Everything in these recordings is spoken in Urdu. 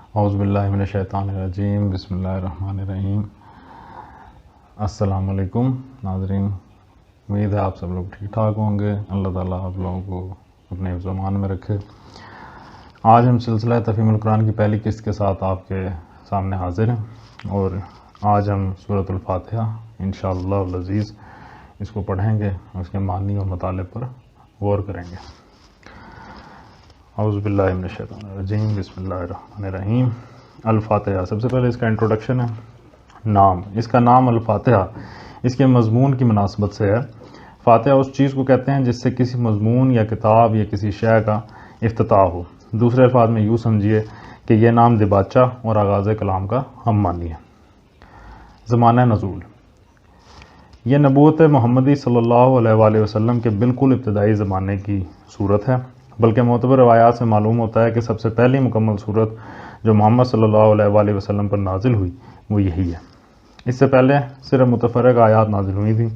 اعوذ باللہ من الشیطان الرجیم، بسم اللہ الرحمن الرحیم۔ السلام علیکم ناظرین، امید ہے آپ سب لوگ ٹھیک ٹھاک ہوں گے۔ اللہ تعالیٰ آپ لوگوں کو اپنے حفظ و امان میں رکھے۔ آج ہم سلسلہ تفہیم القرآن کی پہلی قسط کے ساتھ آپ کے سامنے حاضر ہیں، اور آج ہم سورۃ الفاتحہ انشاءاللہ العزیز اس کو پڑھیں گے، اس کے معنی اور مطالب پر غور کریں گے۔ اعوذ باللہ من الشیطان الرجیم، بسم اللہ الرحمن الرحیم۔ الفاتحہ، سب سے پہلے اس کا انٹروڈکشن ہے۔ نام، اس کا نام الفاتحہ اس کے مضمون کی مناسبت سے ہے۔ فاتحہ اس چیز کو کہتے ہیں جس سے کسی مضمون یا کتاب یا کسی شے کا افتتاح ہو۔ دوسرے الفاظ میں یوں سمجھیے کہ یہ نام دباچہ اور آغاز کلام کا ہم معنی ہے۔ زمانہ نزول، یہ نبوت محمدی صلی اللہ علیہ وآلہ وسلم کے بالکل ابتدائی زمانے کی صورت ہے، بلکہ معتبر روایات سے معلوم ہوتا ہے کہ سب سے پہلی مکمل صورت جو محمد صلی اللہ علیہ وآلہ وسلم پر نازل ہوئی وہ یہی ہے۔ اس سے پہلے صرف متفرقہ آیات نازل ہوئی تھیں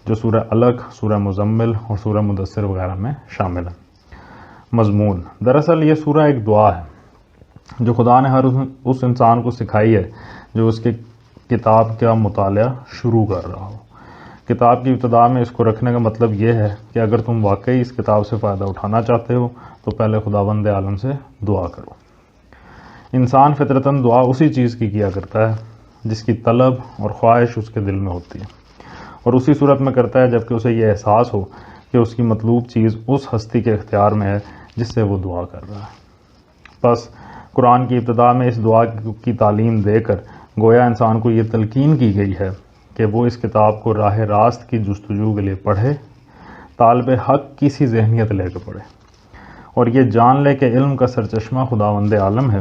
جو سورہ علق، سورہ مزمل اور سورہ مدثر وغیرہ میں شامل ہیں۔ مضمون، دراصل یہ سورہ ایک دعا ہے جو خدا نے ہر اس انسان کو سکھائی ہے جو اس کے کتاب کا مطالعہ شروع کر رہا ہو۔ کتاب کی ابتدا میں اس کو رکھنے کا مطلب یہ ہے کہ اگر تم واقعی اس کتاب سے فائدہ اٹھانا چاہتے ہو تو پہلے خداوند عالم سے دعا کرو۔ انسان فطرتاً دعا اسی چیز کی کیا کرتا ہے جس کی طلب اور خواہش اس کے دل میں ہوتی ہے، اور اسی صورت میں کرتا ہے جبکہ اسے یہ احساس ہو کہ اس کی مطلوب چیز اس ہستی کے اختیار میں ہے جس سے وہ دعا کر رہا ہے۔ بس قرآن کی ابتدا میں اس دعا کی تعلیم دے کر گویا انسان کو یہ تلقین کی گئی ہے کہ وہ اس کتاب کو راہ راست کی جستجو کے لیے پڑھے، طالب حق کی سی ذہنیت لے کے پڑھے، اور یہ جان لے کہ علم کا سرچشمہ خداوند عالم ہے،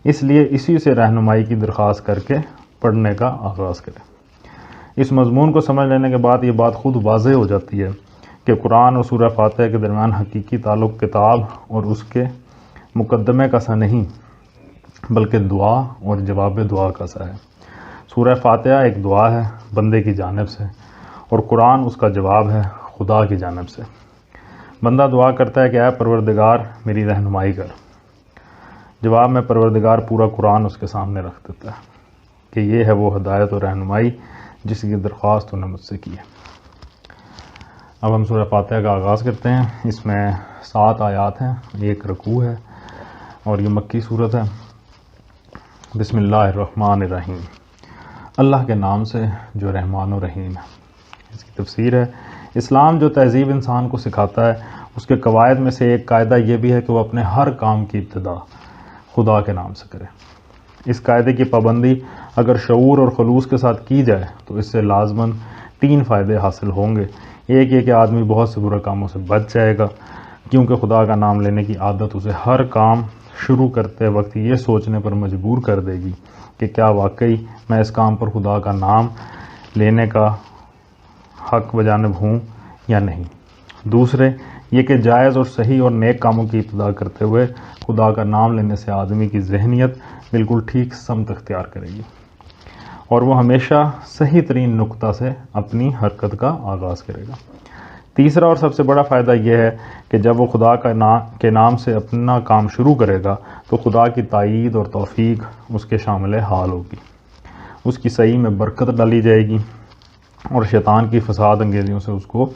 اس لیے اسی سے رہنمائی کی درخواست کر کے پڑھنے کا آغاز کرے۔ اس مضمون کو سمجھ لینے کے بعد یہ بات خود واضح ہو جاتی ہے کہ قرآن اور سورہ فاتحہ کے درمیان حقیقی تعلق کتاب اور اس کے مقدمے کا سا نہیں بلکہ دعا اور جواب دعا کا سا ہے۔ سورہ فاتحہ ایک دعا ہے بندے کی جانب سے، اور قرآن اس کا جواب ہے خدا کی جانب سے۔ بندہ دعا کرتا ہے کہ اے پروردگار میری رہنمائی کر، جواب میں پروردگار پورا قرآن اس کے سامنے رکھ دیتا ہے کہ یہ ہے وہ ہدایت اور رہنمائی جس کی درخواست انہوں نے مجھ سے کی ہے۔ اب ہم سورہ فاتحہ کا آغاز کرتے ہیں۔ اس میں 7 آیات ہیں، ایک رکوع ہے، اور یہ مکی صورت ہے۔ بسم اللہ الرحمن الرحیم، اللہ کے نام سے جو رحمان و رحیم ہے۔ اس کی تفسیر ہے، اسلام جو تہذیب انسان کو سکھاتا ہے اس کے قواعد میں سے ایک قاعدہ یہ بھی ہے کہ وہ اپنے ہر کام کی ابتدا خدا کے نام سے کرے۔ اس قاعدے کی پابندی اگر شعور اور خلوص کے ساتھ کی جائے تو اس سے لازماً 3 فائدے حاصل ہوں گے۔ ایک یہ کہ آدمی بہت سے برے کاموں سے بچ جائے گا، کیونکہ خدا کا نام لینے کی عادت اسے ہر کام شروع کرتے وقت یہ سوچنے پر مجبور کر دے گی کہ کیا واقعی میں اس کام پر خدا کا نام لینے کا حق بجانب ہوں یا نہیں۔ دوسرے یہ کہ جائز اور صحیح اور نیک کاموں کی ابتدا کرتے ہوئے خدا کا نام لینے سے آدمی کی ذہنیت بالکل ٹھیک سمت اختیار کرے گی، اور وہ ہمیشہ صحیح ترین نقطہ سے اپنی حرکت کا آغاز کرے گا۔ تیسرا اور سب سے بڑا فائدہ یہ ہے کہ جب وہ خدا کے نام سے اپنا کام شروع کرے گا تو خدا کی تائید اور توفیق اس کے شامل حال ہوگی، اس کی صحیح میں برکت ڈالی جائے گی، اور شیطان کی فساد انگیزیوں سے اس کو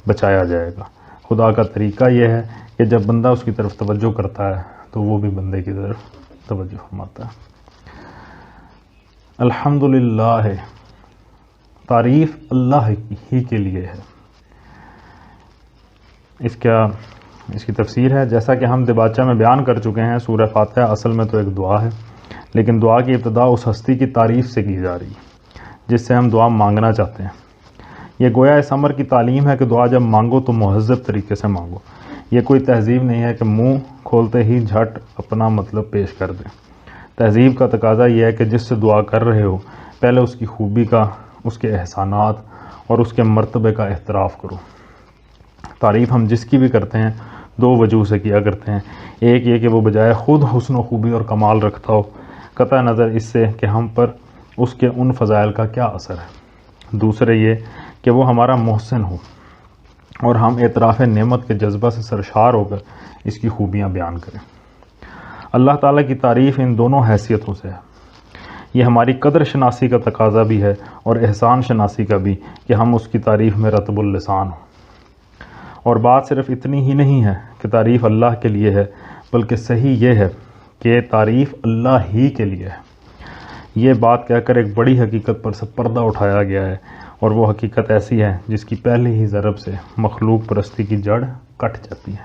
بچایا جائے گا۔ خدا کا طریقہ یہ ہے کہ جب بندہ اس کی طرف توجہ کرتا ہے تو وہ بھی بندے کی طرف توجہ فرماتا ہے۔ الحمدللہ، تعریف اللہ ہی کے لیے ہے۔ اس کی تفسیر ہے، جیسا کہ ہم دباچہ میں بیان کر چکے ہیں، سورہ فاتحہ اصل میں تو ایک دعا ہے، لیکن دعا کی ابتدا اس ہستی کی تعریف سے کی جا رہی ہے جس سے ہم دعا مانگنا چاہتے ہیں۔ یہ گویا اس امر کی تعلیم ہے کہ دعا جب مانگو تو مہذب طریقے سے مانگو۔ یہ کوئی تہذیب نہیں ہے کہ منہ کھولتے ہی جھٹ اپنا مطلب پیش کر دیں۔ تہذیب کا تقاضا یہ ہے کہ جس سے دعا کر رہے ہو پہلے اس کی خوبی کا، اس کے احسانات اور اس کے مرتبے کا اعتراف کرو۔ تعریف ہم جس کی بھی کرتے ہیں 2 وجوہ سے کیا کرتے ہیں۔ ایک یہ کہ وہ بجائے خود حسن و خوبی اور کمال رکھتا ہو، قطع نظر اس سے کہ ہم پر اس کے ان فضائل کا کیا اثر ہے۔ دوسرے یہ کہ وہ ہمارا محسن ہو اور ہم اعتراف نعمت کے جذبہ سے سرشار ہو کر اس کی خوبیاں بیان کریں۔ اللہ تعالیٰ کی تعریف ان دونوں حیثیتوں سے ہے۔ یہ ہماری قدر شناسی کا تقاضا بھی ہے اور احسان شناسی کا بھی کہ ہم اس کی تعریف میں رطب اللسان ہوں۔ اور بات صرف اتنی ہی نہیں ہے کہ تعریف اللہ کے لیے ہے، بلکہ صحیح یہ ہے کہ تعریف اللہ ہی کے لیے ہے۔ یہ بات کہہ کر ایک بڑی حقیقت پر سے پردہ اٹھایا گیا ہے، اور وہ حقیقت ایسی ہے جس کی پہلے ہی ضرب سے مخلوق پرستی کی جڑ کٹ جاتی ہے۔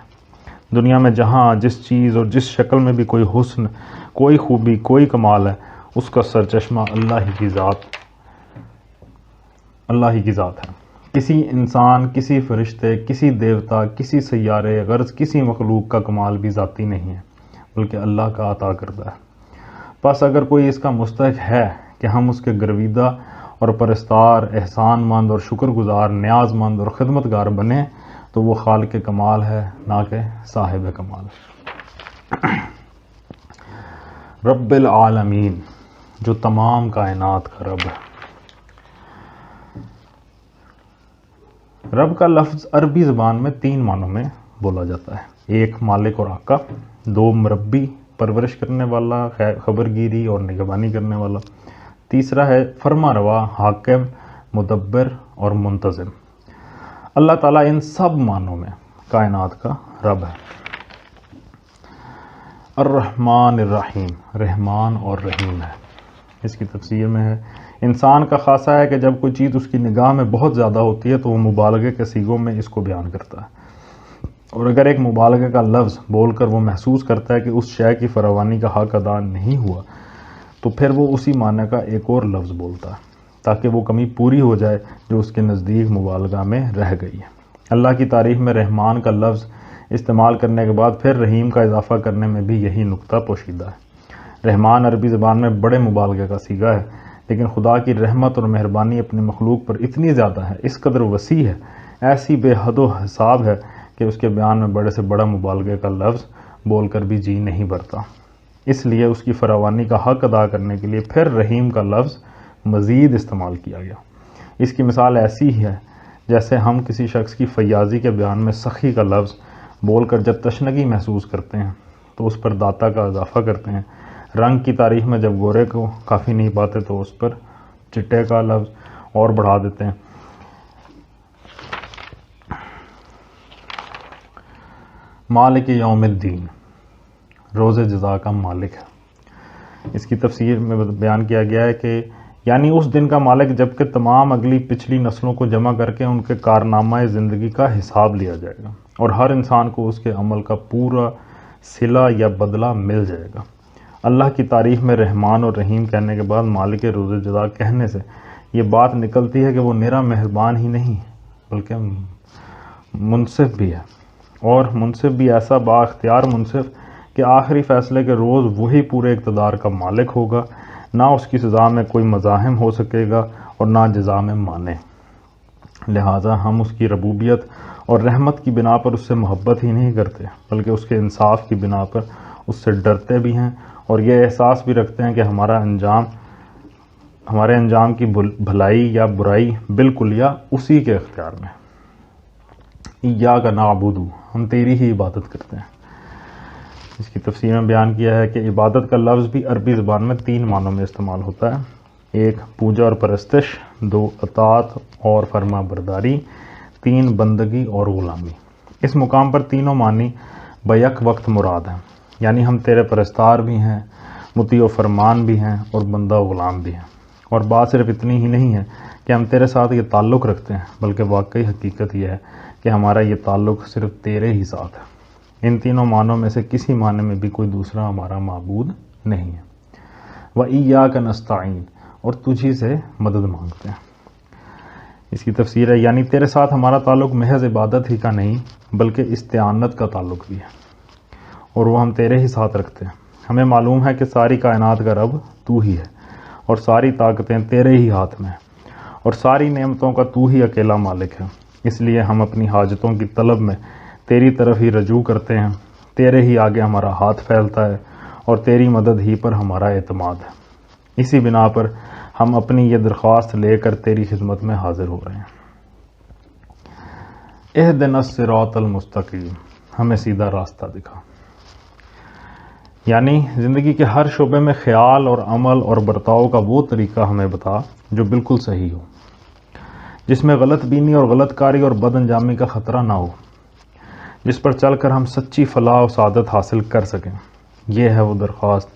دنیا میں جہاں جس چیز اور جس شکل میں بھی کوئی حسن، کوئی خوبی، کوئی کمال ہے، اس کا سرچشمہ اللہ ہی کی ذات ہے۔ کسی انسان، کسی فرشتے، کسی دیوتا، کسی سیارے، غرض کسی مخلوق کا کمال بھی ذاتی نہیں ہے، بلکہ اللہ کا عطا کردہ ہے۔ پس اگر کوئی اس کا مستحق ہے کہ ہم اس کے گرویدہ اور پرستار، احسان مند اور شکر گزار، نیاز مند اور خدمتگار بنے، تو وہ خالق کمال ہے، نہ کہ صاحب کمال۔ رب العالمین، جو تمام کائنات کا رب ہے۔ رب کا لفظ عربی زبان میں 3 معنوں میں بولا جاتا ہے۔ 1 مالک اور آقا، 2 مربی، پرورش کرنے والا، خبرگیری اور نگہبانی کرنے والا، تیسرا ہے فرما روا، حاکم، مدبر اور منتظم۔ اللہ تعالیٰ ان سب معنوں میں کائنات کا رب ہے۔ الرحمن الرحیم، رحمان اور رحیم ہے۔ اس کی تفسیر میں ہے، انسان کا خاصہ ہے کہ جب کوئی چیز اس کی نگاہ میں بہت زیادہ ہوتی ہے تو وہ مبالغے کے صیغوں میں اس کو بیان کرتا ہے، اور اگر ایک مبالغے کا لفظ بول کر وہ محسوس کرتا ہے کہ اس شے کی فراوانی کا حق ادا نہیں ہوا، تو پھر وہ اسی معنی کا ایک اور لفظ بولتا ہے تاکہ وہ کمی پوری ہو جائے جو اس کے نزدیک مبالغہ میں رہ گئی ہے۔ اللہ کی تعریف میں رحمان کا لفظ استعمال کرنے کے بعد پھر رحیم کا اضافہ کرنے میں بھی یہی نقطہ پوشیدہ ہے۔ رحمان عربی زبان میں بڑے مبالغے کا صیغہ ہے، لیکن خدا کی رحمت اور مہربانی اپنی مخلوق پر اتنی زیادہ ہے، اس قدر وسیع ہے، ایسی بے حد و حساب ہے کہ اس کے بیان میں بڑے سے بڑا مبالغے کا لفظ بول کر بھی جی نہیں بھرتا۔ اس لیے اس کی فراوانی کا حق ادا کرنے کے لیے پھر رحیم کا لفظ مزید استعمال کیا گیا۔ اس کی مثال ایسی ہی ہے جیسے ہم کسی شخص کی فیاضی کے بیان میں سخی کا لفظ بول کر جب تشنگی محسوس کرتے ہیں تو اس پر داتا کا اضافہ کرتے ہیں، رنگ کی تعریف میں جب گورے کو کافی نہیں پاتے تو اس پر چٹے کا لفظ اور بڑھا دیتے ہیں۔ مالک یوم الدین، روز جزا کا مالک ہے۔ اس کی تفسیر میں بیان کیا گیا ہے کہ یعنی اس دن کا مالک جبکہ تمام اگلی پچھلی نسلوں کو جمع کر کے ان کے کارنامہ زندگی کا حساب لیا جائے گا، اور ہر انسان کو اس کے عمل کا پورا صلہ یا بدلہ مل جائے گا۔ اللہ کی تعریف میں رحمان اور رحیم کہنے کے بعد مالک روز جزا کہنے سے یہ بات نکلتی ہے کہ وہ نرا مہربان ہی نہیں بلکہ منصف بھی ہے، اور منصف بھی ایسا با اختیار منصف کہ آخری فیصلے کے روز وہی پورے اقتدار کا مالک ہوگا، نہ اس کی سزا میں کوئی مزاحم ہو سکے گا اور نہ جزا میں مانے۔ لہٰذا ہم اس کی ربوبیت اور رحمت کی بنا پر اس سے محبت ہی نہیں کرتے، بلکہ اس کے انصاف کی بنا پر اس سے ڈرتے بھی ہیں، اور یہ احساس بھی رکھتے ہیں کہ ہمارے انجام کی بھلائی یا برائی بالکل یا اسی کے اختیار میں۔ ایاک نعبد، ہم تیری ہی عبادت کرتے ہیں۔ اس کی تفسیر میں بیان کیا ہے کہ عبادت کا لفظ بھی عربی زبان میں 3 معنوں میں استعمال ہوتا ہے۔ 1 پوجا اور پرستش، 2 اطاعت اور فرما برداری، 3 بندگی اور غلامی۔ اس مقام پر تینوں معنی بیک وقت مراد ہیں، یعنی ہم تیرے پرستار بھی ہیں، مطیع و فرمان بھی ہیں اور بندہ و غلام بھی ہیں۔ اور بات صرف اتنی ہی نہیں ہے کہ ہم تیرے ساتھ یہ تعلق رکھتے ہیں، بلکہ واقعی حقیقت یہ ہے کہ ہمارا یہ تعلق صرف تیرے ہی ساتھ ہے۔ ان تینوں معنوں میں سے کسی معنی میں بھی کوئی دوسرا ہمارا معبود نہیں ہے۔ وَإِيَّاكَ نَسْتَعِينُ، اور تجھی سے مدد مانگتے ہیں۔ اس کی تفسیر ہے یعنی تیرے ساتھ ہمارا تعلق محض عبادت ہی کا نہیں بلکہ استعانت کا تعلق بھی ہے، اور وہ ہم تیرے ہی ساتھ رکھتے ہیں۔ ہمیں معلوم ہے کہ ساری کائنات کا رب تو ہی ہے، اور ساری طاقتیں تیرے ہی ہاتھ میں ہیں، اور ساری نعمتوں کا تو ہی اکیلا مالک ہے۔ اس لیے ہم اپنی حاجتوں کی طلب میں تیری طرف ہی رجوع کرتے ہیں، تیرے ہی آگے ہمارا ہاتھ پھیلتا ہے، اور تیری مدد ہی پر ہمارا اعتماد ہے۔ اسی بنا پر ہم اپنی یہ درخواست لے کر تیری خدمت میں حاضر ہو رہے ہیں۔ اہدنا الصراط المستقیم، ہمیں سیدھا راستہ دکھا۔ یعنی زندگی کے ہر شعبے میں خیال اور عمل اور برتاؤ کا وہ طریقہ ہمیں بتا جو بالکل صحیح ہو، جس میں غلط بینی اور غلط کاری اور بد انجامی کا خطرہ نہ ہو، جس پر چل کر ہم سچی فلاح و سعادت حاصل کر سکیں۔ یہ ہے وہ درخواست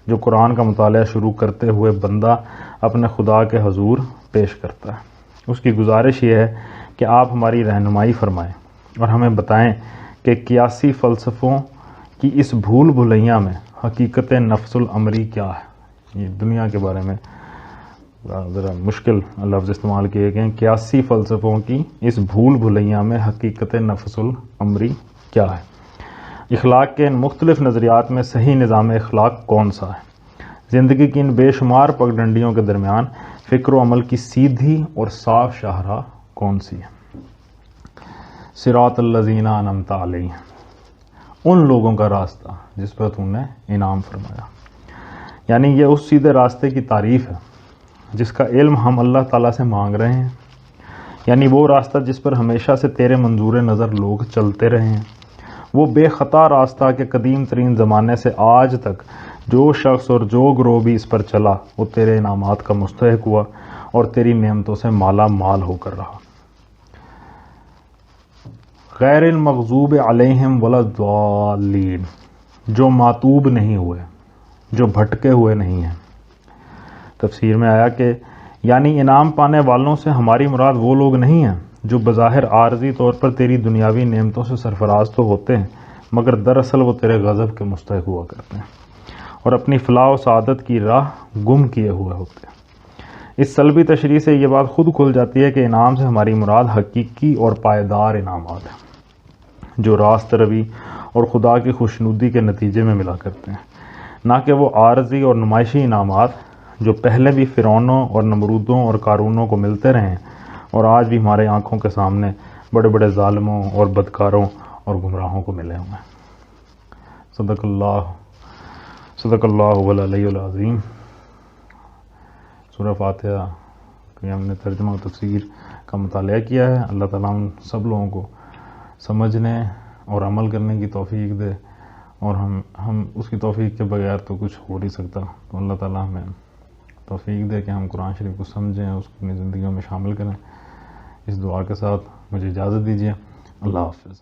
جو قرآن کا مطالعہ شروع کرتے ہوئے بندہ اپنے خدا کے حضور پیش کرتا ہے۔ اس کی گزارش یہ ہے کہ آپ ہماری رہنمائی فرمائیں اور ہمیں بتائیں کہ قیاسی فلسفوں کی اس بھول بھلیاں میں حقیقت نفس الامری کیا ہے۔ یہ دنیا کے بارے میں ذرا مشکل لفظ استعمال کیے گئے ہیں۔ قیاسی فلسفوں کی اس بھول بھلیاں میں حقیقت نفس الامری کیا ہے؟ اخلاق کے ان مختلف نظریات میں صحیح نظام اخلاق کون سا ہے؟ زندگی کی ان بے شمار پگڈنڈیوں کے درمیان فکر و عمل کی سیدھی اور صاف شاہراہ کون سی ہے؟ صراط الذین انعمت علیہم، ان لوگوں کا راستہ جس پر تم نے انعام فرمایا۔ یعنی یہ اس سیدھے راستے کی تعریف ہے جس کا علم ہم اللہ تعالیٰ سے مانگ رہے ہیں، یعنی وہ راستہ جس پر ہمیشہ سے تیرے منظور نظر لوگ چلتے رہے ہیں، وہ بے خطا راستہ کہ قدیم ترین زمانے سے آج تک جو شخص اور جو گروہ بھی اس پر چلا وہ تیرے انعامات کا مستحق ہوا اور تیری نعمتوں سے مالا مال ہو کر رہا۔ غیر المغضوب علیہم ولا الضالین، جو ماتوب نہیں ہوئے، جو بھٹکے ہوئے نہیں ہیں۔ تفسیر میں آیا کہ یعنی انعام پانے والوں سے ہماری مراد وہ لوگ نہیں ہیں جو بظاہر عارضی طور پر تیری دنیاوی نعمتوں سے سرفراز تو ہوتے ہیں مگر دراصل وہ تیرے غضب کے مستحق ہوا کرتے ہیں اور اپنی فلاح و سعادت کی راہ گم کیے ہوئے ہوتے ہیں۔ اس سلبی تشریح سے یہ بات خود کھل جاتی ہے کہ انعام سے ہماری مراد حقیقی اور پائیدار انعامات ہیں جو راست روی اور خدا کی خوشنودی کے نتیجے میں ملا کرتے ہیں، نہ کہ وہ عارضی اور نمائشی انعامات جو پہلے بھی فرعونوں اور نمرودوں اور قارونوں کو ملتے رہے ہیں اور آج بھی ہمارے آنکھوں کے سامنے بڑے بڑے ظالموں اور بدکاروں اور گمراہوں کو ملے ہوئے ہیں۔ صدق اللہ العلی العظیم۔ سورہ فاتحہ کہ ہم نے ترجمہ و تفسیر کا مطالعہ کیا ہے، اللہ تعالیٰ ہم سب لوگوں کو سمجھنے اور عمل کرنے کی توفیق دے، اور ہم اس کی توفیق کے بغیر تو کچھ ہو نہیں سکتا، تو اللہ تعالیٰ ہمیں توفیق دے کہ ہم قرآن شریف کو سمجھیں، اس کو اپنی زندگیوں میں شامل کریں۔ اس دعا کے ساتھ مجھے اجازت دیجیے، اللہ حافظ۔